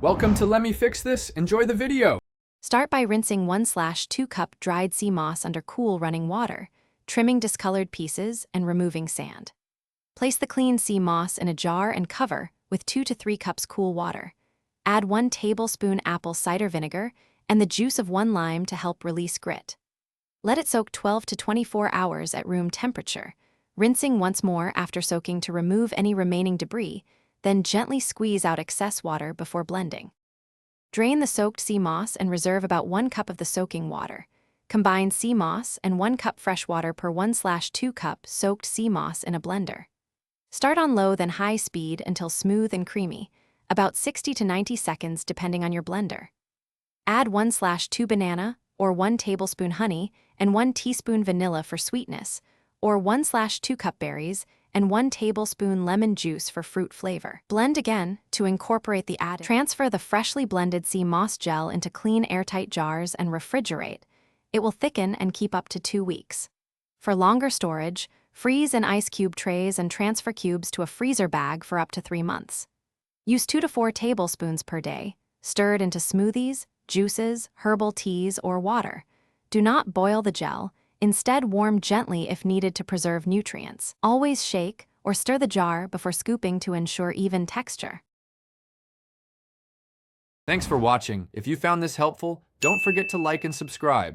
Welcome to Let Me Fix This. Enjoy the video. Start by rinsing 1/2 cup dried sea moss under cool running water, trimming discolored pieces and removing sand. Place the clean sea moss in a jar and cover with 2 to 3 cups cool water. Add 1 tablespoon apple cider vinegar and the juice of 1 lime to help release grit. Let it soak 12 to 24 hours at room temperature, rinsing once more after soaking to remove any remaining debris, then gently squeeze out excess water before blending. Drain the soaked sea moss and reserve about 1 cup of the soaking water. Combine sea moss and 1 cup fresh water per 1/2 cup soaked sea moss in a blender. Start on low then high speed until smooth and creamy, about 60 to 90 seconds depending on your blender. Add 1/2 banana or 1 tablespoon honey and 1 teaspoon vanilla for sweetness, or 1/2 cup berries and 1 tablespoon lemon juice for fruit flavor. Blend again to incorporate the added. Transfer the freshly blended sea moss gel into clean airtight jars and refrigerate. It will thicken and keep up to 2 weeks. For longer storage, freeze in ice cube trays and transfer cubes to a freezer bag for up to 3 months. Use 2 to 4 tablespoons per day, stirred into smoothies, juices, herbal teas, or water. Do not boil the gel. Instead, warm gently if needed to preserve nutrients. Always shake or stir the jar before scooping to ensure even texture. Thanks for watching. If you found this helpful, don't forget to like and subscribe.